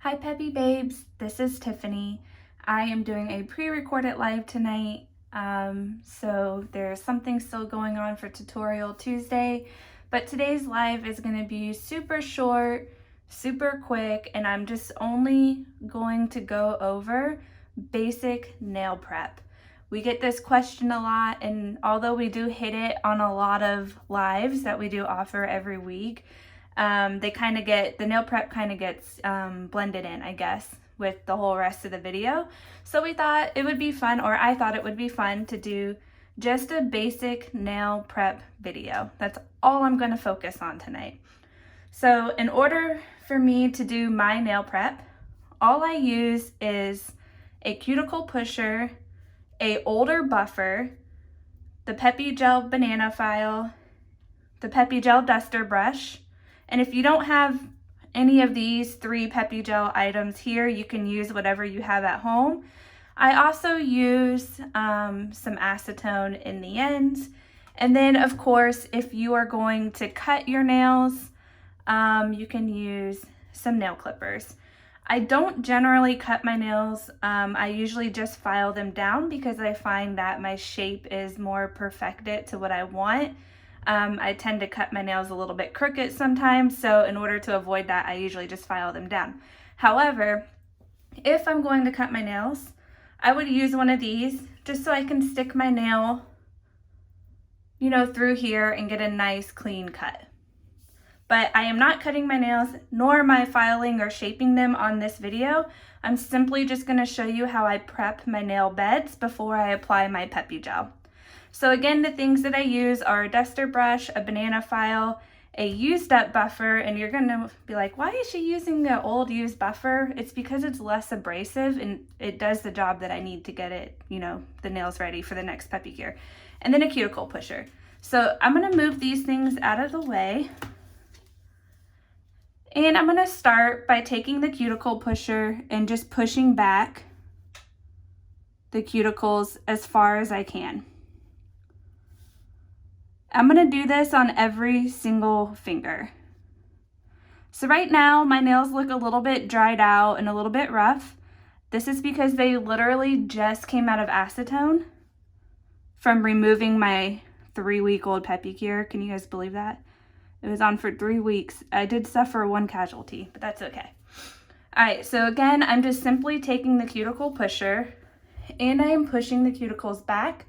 Hi Peppy babes, this is Tiffany. I am doing a pre-recorded live tonight, so there's something still going on for Tutorial Tuesday, but today's live is going to be super short, super quick, and I'm just only going to go over basic nail prep. We get this question a lot, and although we do hit it on a lot of lives that we do offer every week, the nail prep kind of gets blended in, I guess, with the whole rest of the video. So we thought it would be fun, or I thought it would be fun to do just a basic nail prep video. That's all I'm going to focus on tonight. So in order for me to do my nail prep, all I use is a cuticle pusher, a older buffer, the Peppi gel banana file, the Peppi gel duster brush. And if you don't have any of these 3 Peppi gel items here, you can use whatever you have at home. I also use some acetone in the ends. And then of course, if you are going to cut your nails, you can use some nail clippers. I don't generally cut my nails. I usually just file them down because I find that my shape is more perfected to what I want. I tend to cut my nails a little bit crooked sometimes, so in order to avoid that, I usually just file them down. However, if I'm going to cut my nails, I would use one of these just so I can stick my nail, through here and get a nice clean cut. But I am not cutting my nails, nor am I filing or shaping them on this video. I'm simply just going to show you how I prep my nail beds before I apply my Peppi gel. So again, the things that I use are a duster brush, a banana file, a used up buffer, and you're gonna be like, why is she using an old used buffer? It's because it's less abrasive and it does the job that I need to get it, the nails ready for the next Peppi cure. And then a cuticle pusher. So I'm gonna move these things out of the way. And I'm gonna start by taking the cuticle pusher and just pushing back the cuticles as far as I can. I'm going to do this on every single finger. So right now my nails look a little bit dried out and a little bit rough. This is because they literally just came out of acetone from removing my 3-week-old Peppi cure. Can you guys believe that? It was on for 3 weeks. I did suffer 1 casualty, but that's okay. All right, so again, I'm just simply taking the cuticle pusher and I am pushing the cuticles back.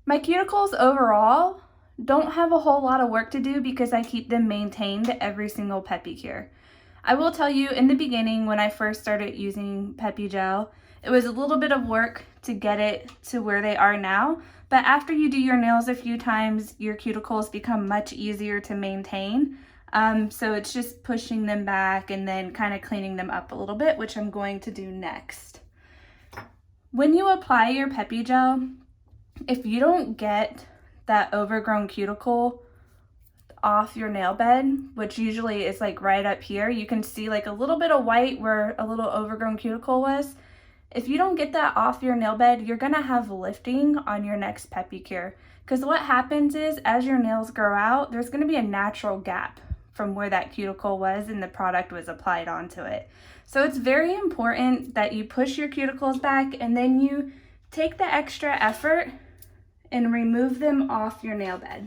My cuticles overall don't have a whole lot of work to do because I keep them maintained every single Peppi cure. I will tell you, in the beginning when I first started using Peppi gel, it was a little bit of work to get it to where they are now, but after you do your nails a few times, your cuticles become much easier to maintain. So it's just pushing them back and then kind of cleaning them up a little bit, which I'm going to do next. When you apply your Peppi gel, if you don't get that overgrown cuticle off your nail bed, which usually is like right up here, you can see like a little bit of white where a little overgrown cuticle was. If you don't get that off your nail bed, you're gonna have lifting on your next Peppi cure. Because what happens is, as your nails grow out, there's gonna be a natural gap from where that cuticle was and the product was applied onto it. So it's very important that you push your cuticles back and then you take the extra effort and remove them off your nail bed.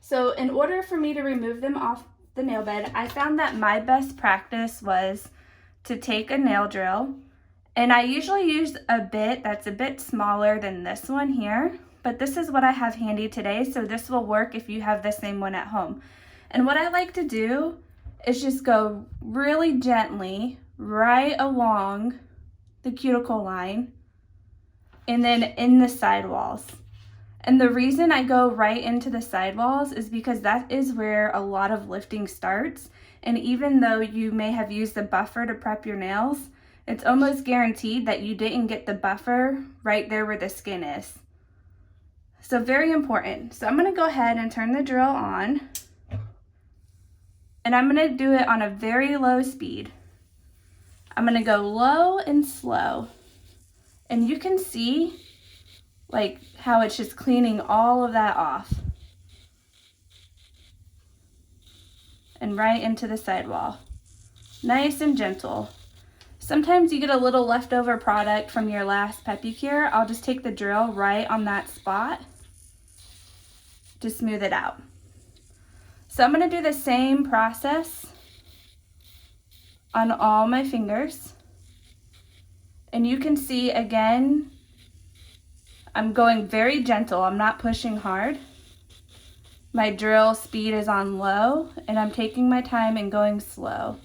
So in order for me to remove them off the nail bed, I found that my best practice was to take a nail drill, and I usually use a bit that's a bit smaller than this one here, but this is what I have handy today, so this will work if you have the same one at home. And what I like to do is just go really gently right along the cuticle line and then in the sidewalls. And the reason I go right into the sidewalls is because that is where a lot of lifting starts. And even though you may have used the buffer to prep your nails, it's almost guaranteed that you didn't get the buffer right there where the skin is. So very important. So I'm gonna go ahead and turn the drill on. And I'm gonna do it on a very low speed. I'm gonna go low and slow. And you can see like how it's just cleaning all of that off. And right into the sidewall. Nice and gentle. Sometimes you get a little leftover product from your last Pepicure. I'll just take the drill right on that spot to smooth it out. So I'm going to do the same process on all my fingers. And you can see again, I'm going very gentle. I'm not pushing hard. My drill speed is on low and I'm taking my time and going slow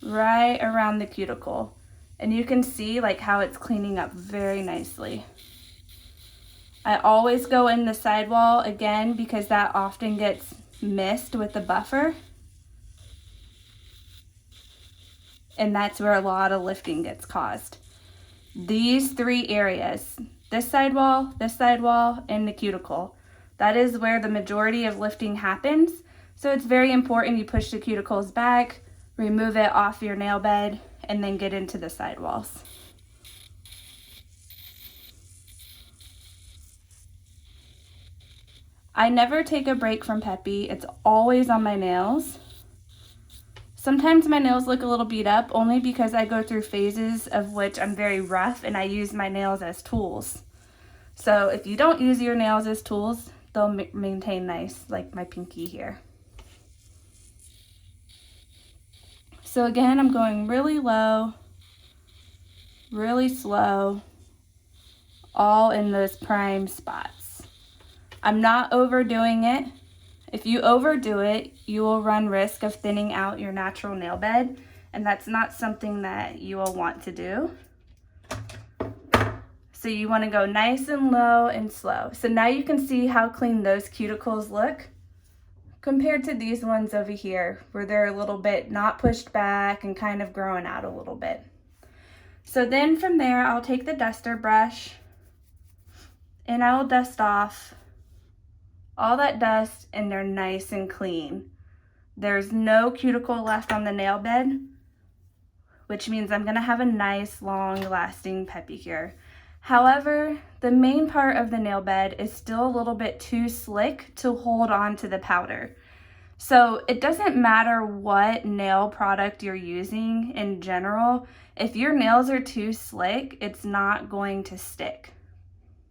right around the cuticle. And you can see like how it's cleaning up very nicely. I always go in the sidewall again because that often gets missed with the buffer. And that's where a lot of lifting gets caused. These three areas, this sidewall, and the cuticle, that is where the majority of lifting happens. So it's very important you push the cuticles back, remove it off your nail bed, and then get into the sidewalls. I never take a break from Peppi. It's always on my nails. Sometimes my nails look a little beat up only because I go through phases of which I'm very rough and I use my nails as tools. So if you don't use your nails as tools, they'll maintain nice, like my pinky here. So again, I'm going really low, really slow, all in those prime spots. I'm not overdoing it. If you overdo it, you will run risk of thinning out your natural nail bed, and that's not something that you will want to do. So you want to go nice and low and slow. So now you can see how clean those cuticles look compared to these ones over here where they're a little bit not pushed back and kind of growing out a little bit. So then from there, I'll take the duster brush and I will dust off all that dust, and they're nice and clean. There's no cuticle left on the nail bed, which means I'm gonna have a nice, long-lasting Pepicure. However, the main part of the nail bed is still a little bit too slick to hold on to the powder. So it doesn't matter what nail product you're using in general. If your nails are too slick, it's not going to stick.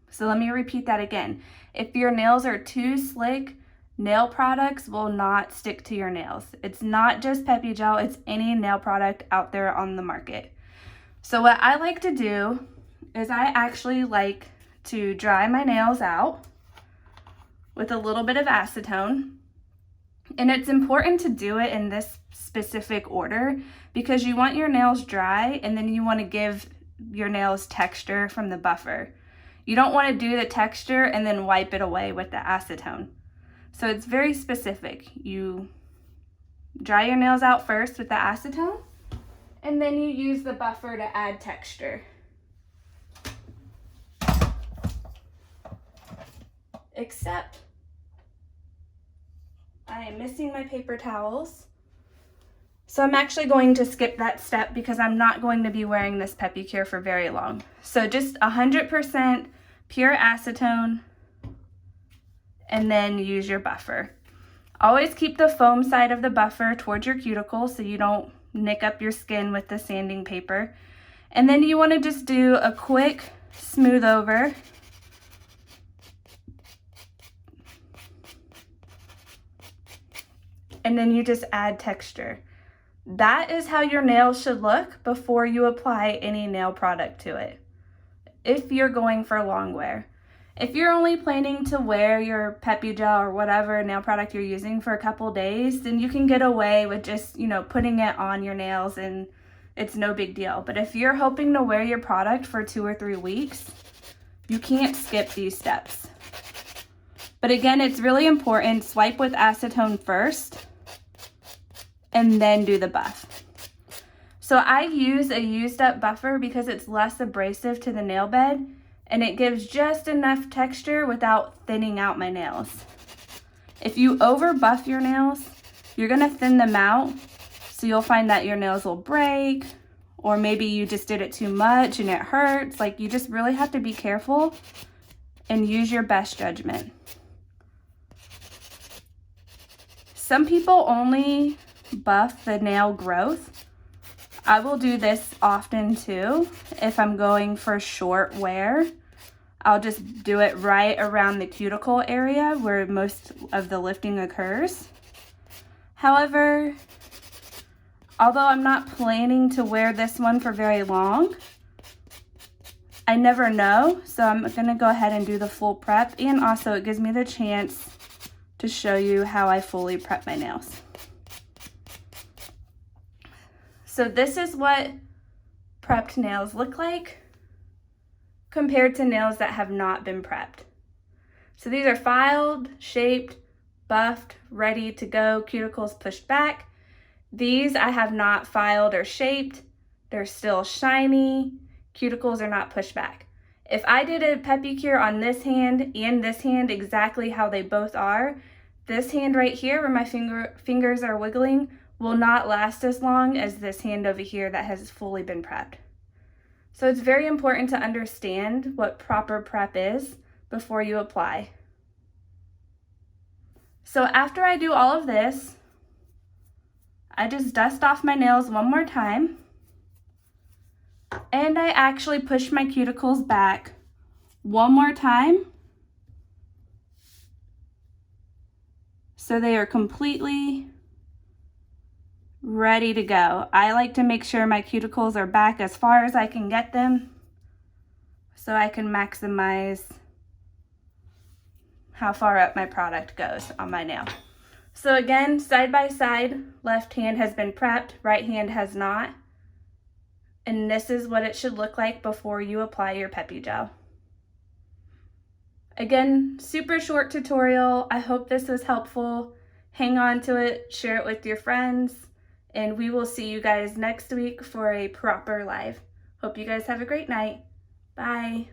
So let me repeat that again. If your nails are too slick, nail products will not stick to your nails. It's not just Peppi Gel, it's any nail product out there on the market. So what I like to do is I actually like to dry my nails out with a little bit of acetone. And it's important to do it in this specific order because you want your nails dry and then you want to give your nails texture from the buffer. You don't want to do the texture and then wipe it away with the acetone. So it's very specific. You dry your nails out first with the acetone, and then you use the buffer to add texture. Except I am missing my paper towels. So I'm actually going to skip that step because I'm not going to be wearing this Pepicure for very long. So just 100% pure acetone and then use your buffer. Always keep the foam side of the buffer towards your cuticle so you don't nick up your skin with the sanding paper. And then you want to just do a quick smooth over. And then you just add texture. That is how your nails should look before you apply any nail product to it, if you're going for long wear. If you're only planning to wear your Peppi Gel or whatever nail product you're using for a couple days, then you can get away with just, putting it on your nails and it's no big deal. But if you're hoping to wear your product for 2 or 3 weeks, you can't skip these steps. But again, it's really important, swipe with acetone first and then do the buff. So I use a used up buffer because it's less abrasive to the nail bed and it gives just enough texture without thinning out my nails. If you over buff your nails, you're gonna thin them out, so you'll find that your nails will break, or maybe you just did it too much and it hurts. Like, you just really have to be careful and use your best judgment. Some people only buff the nail growth. I will do this often too. If I'm going for short wear, I'll just do it right around the cuticle area where most of the lifting occurs. However, although I'm not planning to wear this one for very long, I never know, so I'm gonna go ahead and do the full prep, and also it gives me the chance to show you how I fully prep my nails. So this is what prepped nails look like compared to nails that have not been prepped. So these are filed, shaped, buffed, ready to go, cuticles pushed back. These I have not filed or shaped. They're still shiny. Cuticles are not pushed back. If I did a Peppi on this hand and this hand exactly how they both are, this hand right here where my fingers are wiggling will not last as long as this hand over here that has fully been prepped. So it's very important to understand what proper prep is before you apply. So after I do all of this, I just dust off my nails one more time, and I actually push my cuticles back one more time so they are completely ready to go. I like to make sure my cuticles are back as far as I can get them so I can maximize how far up my product goes on my nail. So again, side by side, left hand has been prepped, right hand has not. And this is what it should look like before you apply your Peppi gel. Again, super short tutorial. I hope this was helpful. Hang on to it, share it with your friends, and we will see you guys next week for a proper live. Hope you guys have a great night. Bye.